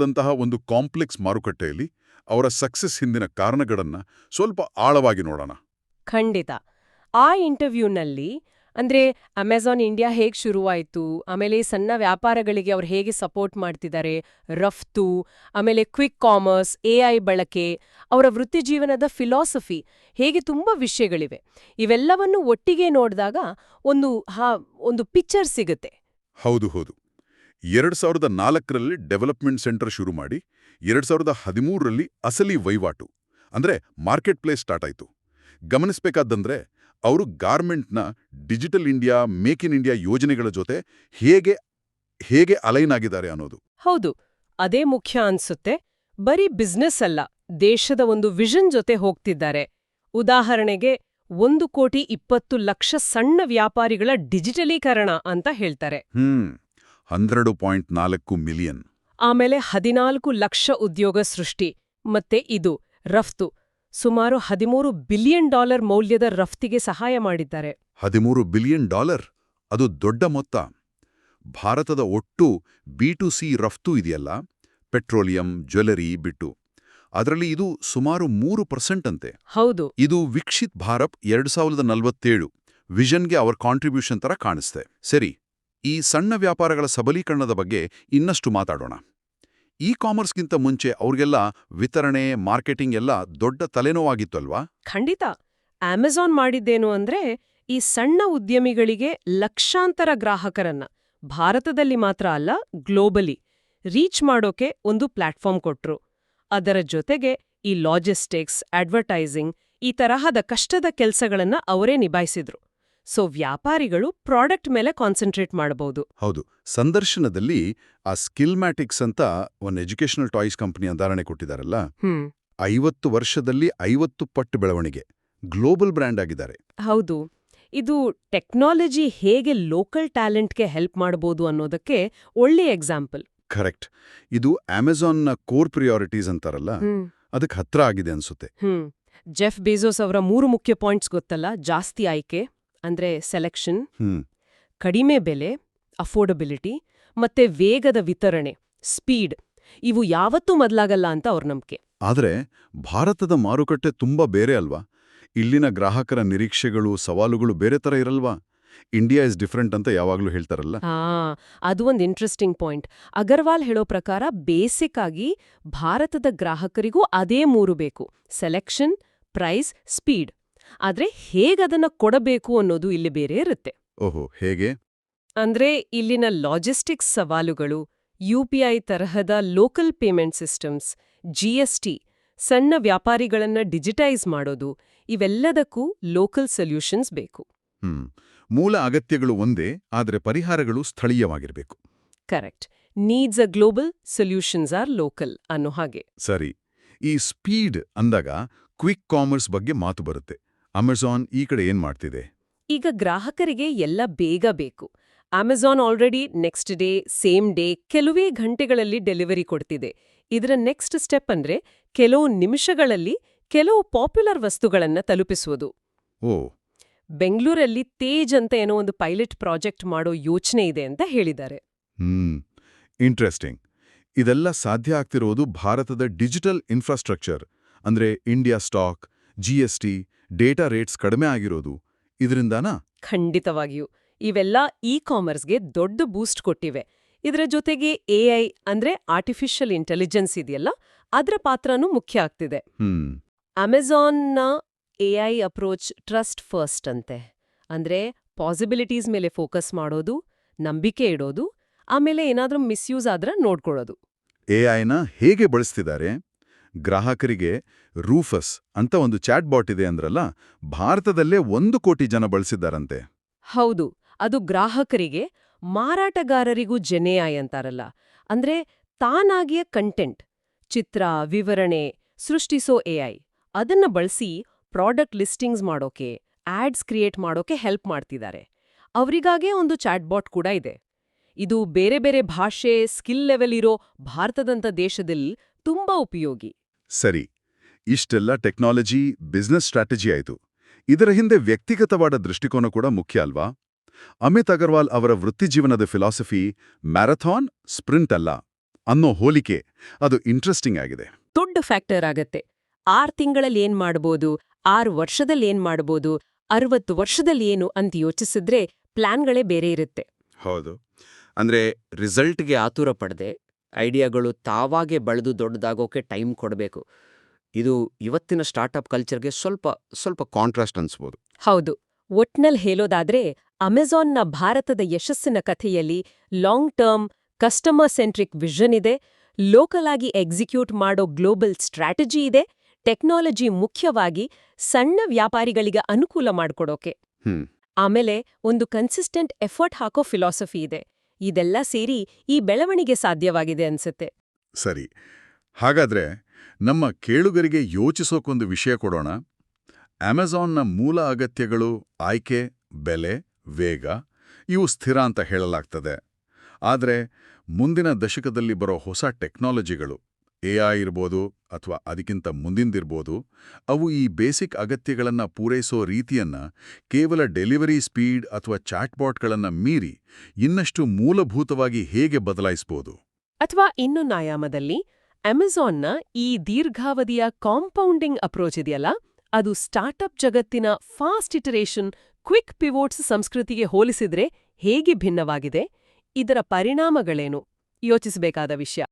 ದಂತಹ ಒಂದು ಕಾಂಪ್ಲೆಕ್ಸ್ ಮಾರುಕಟ್ಟೆಯಲ್ಲಿ ಅವರ ಸಕ್ಸಸ್ ಹಿಂದಿನ ಕಾರಣಗಳನ್ನ ಸ್ವಲ್ಪ ಆಳವಾಗಿ ನೋಡೋಣ. ಖಂಡಿತ. ಆ ಇಂಟರ್ವ್ಯೂನಲ್ಲಿ ಅಂದ್ರೆ ಅಮೆಜಾನ್ ಇಂಡಿಯಾ ಹೇಗೆ ಶುರುವಾಯಿತು, ಆಮೇಲೆ ಸಣ್ಣ ವ್ಯಾಪಾರಗಳಿಗೆ ಅವ್ರು ಹೇಗೆ ಸಪೋರ್ಟ್ ಮಾಡ್ತಿದ್ದಾರೆ, ರಫ್ತು, ಆಮೇಲೆ ಕ್ವಿಕ್ ಕಾಮರ್ಸ್, ಎಐ ಬಳಕೆ, ಅವರ ವೃತ್ತಿಜೀವನದ ಫಿಲಾಸಫಿ, ಹೇಗೆ ತುಂಬಾ ವಿಷಯಗಳಿವೆ. ಇವೆಲ್ಲವನ್ನು ಒಟ್ಟಿಗೆ ನೋಡಿದಾಗ ಒಂದು ಪಿಕ್ಚರ್ ಸಿಗುತ್ತೆ. ಹೌದು. 2004ರಲ್ಲಿ ಡೆವಲಪ್ಮೆಂಟ್ ಸೆಂಟರ್ ಶುರು ಮಾಡಿ 2013ರಲ್ಲಿ ಅಸಲಿ ವಹಿವಾಟು ಅಂದ್ರೆ ಮಾರ್ಕೆಟ್ ಪ್ಲೇಸ್ ಸ್ಟಾರ್ಟ್ ಆಯಿತು. ಗಮನಿಸಬೇಕಾದಂದ್ರೆ ಅವರು ಗಾರ್ಮೆಂಟ್ನ digital India, make in India ಯೋಜನೆಗಳ ಜೊತೆ ಹೇಗೆ ಅಲೈನ್ ಆಗಿದ್ದಾರೆ ಅನ್ನೋದು. ಹೌದು, ಅದೇ ಮುಖ್ಯ ಅನ್ಸುತ್ತೆ. ಬರೀ ಬಿಸ್ನೆಸ್ ಅಲ್ಲ, ದೇಶದ ಒಂದು ವಿಷನ್ ಜೊತೆ ಹೋಗ್ತಿದ್ದಾರೆ. ಉದಾಹರಣೆಗೆ 1,20,00,000 ಸಣ್ಣ ವ್ಯಾಪಾರಿಗಳ ಡಿಜಿಟಲೀಕರಣ ಅಂತ ಹೇಳ್ತಾರೆ. 12.4 ಮಿಲಿಯನ್. ಆಮೇಲೆ 14 ಲಕ್ಷ ಉದ್ಯೋಗ ಸೃಷ್ಟಿ. ಮತ್ತೆ ಇದು ರಫ್ತು, ಸುಮಾರು $13 ಬಿಲಿಯನ್ ಮೌಲ್ಯದ ರಫ್ತಿಗೆ ಸಹಾಯ ಮಾಡಿದ್ದಾರೆ. $13 ಬಿಲಿಯನ್, ಅದು ದೊಡ್ಡ ಮೊತ್ತ. ಭಾರತದ ಒಟ್ಟು B2C ರಫ್ತು ಇದೆಯಲ್ಲ, ಪೆಟ್ರೋಲಿಯಂ, ಜ್ಯುವೆಲರಿ ಬಿಟ್ಟು, ಅದರಲ್ಲಿ ಇದು ಸುಮಾರು 3% ಅಂತೆ. ಹೌದು. ಇದು ವಿಕಸಿತ್ ಭಾರತ್ 2047 ವಿಷನ್ಗೆ ಅವರ ಕಾಂಟ್ರಿಬ್ಯೂಷನ್ ತರ ಕಾಣಿಸ್ತೆ. ಸರಿ, ಈ ಸಣ್ಣ ವ್ಯಾಪಾರಗಳ ಸಬಲೀಕರಣದ ಬಗ್ಗೆ ಇನ್ನಷ್ಟು ಮಾತಾಡೋಣ. ಇ ಕಾಮರ್ಸ್ಗಿಂತ ಮುಂಚೆ ಅವ್ರಿಗೆಲ್ಲ ವಿತರಣೆ, ಮಾರ್ಕೆಟಿಂಗ್ ಎಲ್ಲ ದೊಡ್ಡ ತಲೆನೋವಾಗಿತ್ತು ಅಲ್ವಾ? ಖಂಡಿತ. ಅಮೆಜಾನ್ ಮಾಡಿದ್ದೇನು ಅಂದ್ರೆ ಈ ಸಣ್ಣ ಉದ್ಯಮಿಗಳಿಗೆ ಲಕ್ಷಾಂತರ ಗ್ರಾಹಕರನ್ನ ಭಾರತದಲ್ಲಿ ಮಾತ್ರ ಅಲ್ಲ, ಗ್ಲೋಬಲಿ ರೀಚ್ ಮಾಡೋಕೆ ಒಂದು ಪ್ಲಾಟ್ಫಾರ್ಮ್ ಕೊಟ್ರು. ಅದರ ಜೊತೆಗೆ ಈ ಲಾಜಿಸ್ಟಿಕ್ಸ್, ಅಡ್ವರ್ಟೈಸಿಂಗ್, ಈ ತರಹದ ಕಷ್ಟದ ಕೆಲಸಗಳನ್ನ ಅವರೇ ನಿಭಾಯಿಸಿದ್ರು. ಸೊ ವ್ಯಾಪಾರಿಗಳು ಪ್ರಾಡಕ್ಟ್ ಮೇಲೆ ಕಾನ್ಸಂಟ್ರೇಟ್ ಮಾಡಬಹುದು. ಹೌದು. ಸಂದರ್ಶನದಲ್ಲಿ ಆ ಸ್ಕಿಲ್ಮ್ಯಾಟಿಕ್ಸ್ ಅಂತ ಒಂದು ಎಜುಕೇಷನಲ್ ಟಾಯ್ಸ್ ಕಂಪನಿ ಉದಾಹರಣೆ ಕೊಟ್ಟಿದ್ದಾರಲ್ಲ, 50 ವರ್ಷದಲ್ಲಿ 50 ಪಟ್ಟು ಬೆಳವಣಿಗೆ, ಗ್ಲೋಬಲ್ ಬ್ರ್ಯಾಂಡ್ ಆಗಿದ್ದಾರೆ. ಹೌದು. ಇದು ಟೆಕ್ನಾಲಜಿ ಹೇಗೆ ಲೋಕಲ್ ಟ್ಯಾಲೆಂಟ್ಗೆ ಹೆಲ್ಪ್ ಮಾಡಬಹುದು ಅನ್ನೋದಕ್ಕೆ ಒಳ್ಳೆ ಎಕ್ಸಾಂಪಲ್. ಕರೆಕ್ಟ್. ಇದು ಅಮೆಜಾನ್ನ ಕೋರ್ ಪ್ರಿಯಾರಿಟೀಸ್ ಅಂತಾರಲ್ಲ, ಅದಕ್ಕೆ ಹತ್ರ ಆಗಿದೆ ಅನ್ಸುತ್ತೆ. ಜೆಫ್ ಬೇಜೋಸ್ ಅವರ 3 ಮುಖ್ಯ ಪಾಯಿಂಟ್ಸ್ ಗೊತ್ತಲ್ಲ: ಜಾಸ್ತಿ ಆಯ್ಕೆ ಅಂದ್ರೆ ಸೆಲೆಕ್ಷನ್, ಕಡಿಮೆ ಬೆಲೆ ಅಫೋರ್ಡಬಿಲಿಟಿ, ಮತ್ತೆ ವೇಗದ ವಿತರಣೆ ಸ್ಪೀಡ್. ಇವು ಯಾವತ್ತೂ ಮೊದಲಾಗಲ್ಲ ಅಂತ ಅವ್ರ ನಂಬಿಕೆ. ಆದರೆ ಭಾರತದ ಮಾರುಕಟ್ಟೆ ತುಂಬಾ ಬೇರೆ ಅಲ್ವಾ? ಇಲ್ಲಿನ ಗ್ರಾಹಕರ ನಿರೀಕ್ಷೆಗಳು, ಸವಾಲುಗಳು ಬೇರೆ ತರ ಇರಲ್ವಾ? ಇಂಡಿಯಾ ಇಸ್ ಡಿಫರೆಂಟ್ ಅಂತ ಯಾವಾಗ್ಲೂ ಹೇಳ್ತಾರಲ್ಲ. ಅದು ಒಂದು ಇಂಟ್ರೆಸ್ಟಿಂಗ್ ಪಾಯಿಂಟ್. ಅಗರ್ವಾಲ್ ಹೇಳೋ ಪ್ರಕಾರ ಬೇಸಿಕ್ ಆಗಿ ಭಾರತದ ಗ್ರಾಹಕರಿಗೂ ಅದೇ 3 ಬೇಕು: ಸೆಲೆಕ್ಷನ್, ಪ್ರೈಸ್, ಸ್ಪೀಡ್. ಆದ್ರೆ ಹೇಗದನ್ನ ಕೊಡಬೇಕು ಅನ್ನೋದು ಇಲ್ಲಿ ಬೇರೆ ಇರುತ್ತೆ. ಓಹೋ, ಹೇಗೆ? ಅಂದ್ರೆ ಇಲ್ಲಿನ ಲಾಜಿಸ್ಟಿಕ್ಸ್ ಸವಾಲುಗಳು, UPI ತರಹದ ಲೋಕಲ್ ಪೇಮೆಂಟ್ ಸಿಸ್ಟಮ್ಸ್, GST, ಸಣ್ಣ ವ್ಯಾಪಾರಿಗಳನ್ನ ಡಿಜಿಟೈಸ್ ಮಾಡೋದು, ಇವೆಲ್ಲದಕ್ಕೂ ಲೋಕಲ್ ಸೊಲ್ಯೂಷನ್ಸ್ ಬೇಕು. ಮೂಲ ಅಗತ್ಯಗಳು ಒಂದೇ, ಆದರೆ ಪರಿಹಾರಗಳು ಸ್ಥಳೀಯವಾಗಿರಬೇಕು. Correct. Needs a global, solutions are local ಅನ್ನೋ ಹಾಗೆ. ಸರಿ. ಈ ಸ್ಪೀಡ್ ಅಂದಾಗ ಕ್ವಿಕ್ ಕಾಮರ್ಸ್ ಬಗ್ಗೆ ಮಾತು ಬರುತ್ತೆ. ಅಮೆಜಾನ್ ಈ ಕಡೆ ಏನ್ ಮಾಡ್ತಿದೆ? ಈಗ ಗ್ರಾಹಕರಿಗೆ ಎಲ್ಲ ಬೇಗ ಬೇಕು. Amazon already next day, same day, ಕೆಲವೇ ಗಂಟೆಗಳಲ್ಲಿ ಡೆಲಿವರಿ ಕೊಡ್ತಿದೆ. ಇದರ ನೆಕ್ಸ್ಟ್ ಸ್ಟೆಪ್ ಅಂದ್ರೆ ಕೆಲವು ನಿಮಿಷಗಳಲ್ಲಿ ಕೆಲವು ಪಾಪ್ಯುಲರ್ ವಸ್ತುಗಳನ್ನ ತಲುಪಿಸುವುದು. ಓ. ಬೆಂಗಳೂರಲ್ಲಿ ತೇಜ್ ಅಂತ ಏನೋ ಒಂದು ಪೈಲಟ್ ಪ್ರಾಜೆಕ್ಟ್ ಮಾಡೋ ಯೋಚನೆ ಇದೆ ಅಂತ ಹೇಳಿದ್ದಾರೆ. ಇಂಟ್ರೆಸ್ಟಿಂಗ್. ಇದೆಲ್ಲ ಸಾಧ್ಯ ಆಗ್ತಿರೋದು ಭಾರತದ ಡಿಜಿಟಲ್ ಇನ್ಫ್ರಾಸ್ಟ್ರಕ್ಚರ್ ಅಂದ್ರೆ India stock, GST, data rates ಕಡಿಮೆ ಆಗಿರೋದು ಇದರಿಂದಾನಾ? ಖಂಡಿತವಾಗಿಯೂ. ಇವೆಲ್ಲ ಇ ಕಾಮರ್ಸ್ಗೆ ದೊಡ್ಡ ಬೂಸ್ಟ್ ಕೊಟ್ಟಿವೆ. ಇದರ ಜೊತೆಗೆ AI ಅಂದ್ರೆ ಆರ್ಟಿಫಿಷಿಯಲ್ ಇಂಟೆಲಿಜೆನ್ಸ್ ಇದೆಯಲ್ಲ, ಅದರ ಪಾತ್ರನೂ ಮುಖ್ಯ ಆಗ್ತಿದೆ. ಅಮೆಜಾನ್ನ AI ಅಪ್ರೋಚ್ ಟ್ರಸ್ಟ್ ಫಸ್ಟ್ ಅಂತೆ. ಅಂದ್ರೆ ಪಾಸಿಬಿಲಿಟೀಸ್ ಮೇಲೆ ಫೋಕಸ್ ಮಾಡೋದು, ನಂಬಿಕೆ ಇಡೋದು, ಆಮೇಲೆ ಏನಾದ್ರೂ ಮಿಸ್ಯೂಸ್ ಆದ್ರೆ ನೋಡ್ಕೊಳ್ಳೋದು. AIನ ಹೇಗೆ ಬಳಸ್ತಿದ್ದಾರೆ? ಗ್ರಾಹಕರಿಗೆ ರೂಫಸ್ ಅಂತ ಒಂದು ಚಾಟ್ ಬಾಟ್ ಇದೆ ಅಂದ್ರಲ್ಲ, ಭಾರತದಲ್ಲೇ 1 ಕೋಟಿ ಜನ ಬಳಸಿದ್ದಾರಂತೆ. ಹೌದು. ಅದು ಗ್ರಾಹಕರಿಗೆ, ಮಾರಾಟಗಾರರಿಗೂ ಜೆನೆಐ ಅಂತಾರಲ್ಲ, ಅಂದ್ರೆ ತಾನಾಗಿಯ ಕಂಟೆಂಟ್, ಚಿತ್ರ, ವಿವರಣೆ ಸೃಷ್ಟಿಸೋ AI, ಅದನ್ನ ಬಳಸಿ ಪ್ರಾಡಕ್ಟ್ ಲಿಸ್ಟಿಂಗ್ಸ್ ಮಾಡೋಕೆ, ಆಡ್ಸ್ ಕ್ರಿಯೇಟ್ ಮಾಡೋಕೆ ಹೆಲ್ಪ್ ಮಾಡ್ತಿದ್ದಾರೆ. ಅವರಿಗಾಗೇ ಒಂದು ಚಾಟ್ಬಾಟ್ ಕೂಡ ಇದೆ. ಇದು ಬೇರೆ ಬೇರೆ ಭಾಷೆ, ಸ್ಕಿಲ್ ಲೆವೆಲ್ ಇರೋ ಭಾರತದಂಥ ದೇಶದಲ್ಲಿ ತುಂಬಾ ಉಪಯೋಗಿ. ಸರಿ, ಇಷ್ಟೆಲ್ಲ ಟೆಕ್ನಾಲಜಿ, ಬಿಸ್ನೆಸ್ ಸ್ಟ್ರಾಟಜಿ ಆಯಿತು. ಇದರ ಹಿಂದೆ ವ್ಯಕ್ತಿಗತವಾದ ದೃಷ್ಟಿಕೋನ ಕೂಡ ಮುಖ್ಯ ಅಲ್ವಾ? ಅಮಿತ್ ಅಗರ್ವಾಲ್ ಅವರ ವೃತ್ತಿಜೀವನದ ಫಿಲಾಸಫಿ ಮ್ಯಾರಥಾನ್, ಸ್ಪ್ರಿಂಟ್ ಅಲ್ಲ, ಅನ್ನೋ ಹೋಲಿಕೆ ಅದು ಇಂಟ್ರೆಸ್ಟಿಂಗ್ ಆಗಿದೆ. ದೊಡ್ಡ ಫ್ಯಾಕ್ಟರ್ ಆಗತ್ತೆ. 6 ತಿಂಗಳಲ್ಲಿ ಏನ್ ಮಾಡ್ಬೋದು, 6 ವರ್ಷದಲ್ಲಿ ಏನ್ ಮಾಡ್ಬೋದು, 60 ವರ್ಷದಲ್ಲಿ ಏನು ಅಂತ ಯೋಚಿಸಿದ್ರೆ ಪ್ಲಾನ್ಗಳೇ ಬೇರೆ ಇರುತ್ತೆ. ಹೌದು. ಅಂದ್ರೆ ರಿಸಲ್ಟ್ಗೆ ಆತುರ ಪಡದೆ ಐಡಿಯಾಗಳು ತಾವಾಗೆ ಬೆಳೆದು ದೊಡ್ಡದಾಗೋಕೆ ಟೈಮ್ ಕೊಡಬೇಕು. ಇದು ಇವತ್ತಿನ ಸ್ಟಾರ್ಟಪ್ ಕಲ್ಚರ್ಗೆ ಸ್ವಲ್ಪ ಕಾಂಟ್ರಾಸ್ಟ್ ಅನ್ಸ್ಬೋದು. ಹೌದು. ಒಟ್ನಲ್ಲಿ ಹೇಳೋದಾದ್ರೆ ಅಮೆಜಾನ್ನ ಭಾರತದ ಯಶಸ್ಸಿನ ಕಥೆಯಲ್ಲಿ long term customer centric vision ಇದೆ, ಲೋಕಲ್ ಆಗಿ ಎಕ್ಸಿಕ್ಯೂಟ್ ಮಾಡೋ ಗ್ಲೋಬಲ್ ಸ್ಟ್ರಾಟಜಿ ಇದೆ, ಟೆಕ್ನಾಲಜಿ ಮುಖ್ಯವಾಗಿ ಸಣ್ಣ ವ್ಯಾಪಾರಿಗಳಿಗೆ ಅನುಕೂಲ ಮಾಡ್ಕೊಡೋಕೆ, ಆಮೇಲೆ ಒಂದು ಕನ್ಸಿಸ್ಟೆಂಟ್ ಎಫರ್ಟ್ ಹಾಕೋ ಫಿಲಾಸಫಿ ಇದೆ. ಇದೆಲ್ಲ ಸೇರಿ ಈ ಬೆಳವಣಿಗೆ ಸಾಧ್ಯವಾಗಿದೆ ಅನ್ಸುತ್ತೆ. ಸರಿ, ಹಾಗಾದ್ರೆ ನಮ್ಮ ಕೇಳುಗರಿಗೆ ಯೋಚಿಸೋಕೊಂದು ವಿಷಯ ಕೊಡೋಣ. ಅಮೆಜಾನ್ನ ಮೂಲ ಅಗತ್ಯಗಳು ಆಯ್ಕೆ, ಬೆಲೆ, ವೇಗ ಇವು ಸ್ಥಿರ ಅಂತ ಹೇಳಲಾಗ್ತದೆ. ಆದರೆ ಮುಂದಿನ ದಶಕದಲ್ಲಿ ಬರೋ ಹೊಸ ಟೆಕ್ನಾಲಜಿಗಳು AI ಇರ್ಬೋದು ಅಥವಾ ಅದಕ್ಕಿಂತ ಮುಂದಿಂದಿರ್ಬೋದು, ಅವು ಈ ಬೇಸಿಕ್ ಅಗತ್ಯಗಳನ್ನು ಪೂರೈಸೋ ರೀತಿಯನ್ನ ಕೇವಲ ಡೆಲಿವರಿ ಸ್ಪೀಡ್ ಅಥವಾ ಚಾಟ್ಬಾಟ್ಗಳನ್ನು ಮೀರಿ ಇನ್ನಷ್ಟು ಮೂಲಭೂತವಾಗಿ ಹೇಗೆ ಬದಲಾಯಿಸ್ಬೋದು? ಅಥವಾ ಇನ್ನೊಂದು ಆಯಾಮದಲ್ಲಿ ಅಮೆಜಾನ್ನ ಈ ದೀರ್ಘಾವಧಿಯ ಕಾಂಪೌಂಡಿಂಗ್ ಅಪ್ರೋಚ್ ಇದೆಯಲ್ಲ, ಅದು ಸ್ಟಾರ್ಟಪ್ ಜಗತ್ತಿನ ಫಾಸ್ಟ್ ಇಟರೇಷನ್, ಕ್ವಿಕ್ ಪಿವೋಟ್ಸ್ ಸಂಸ್ಕೃತಿಗೆ ಹೋಲಿಸಿದ್ರೆ ಹೇಗೆ ಭಿನ್ನವಾಗಿದೆ, ಇದರ ಪರಿಣಾಮಗಳೇನು ಯೋಚಿಸಬೇಕಾದ ವಿಷಯ.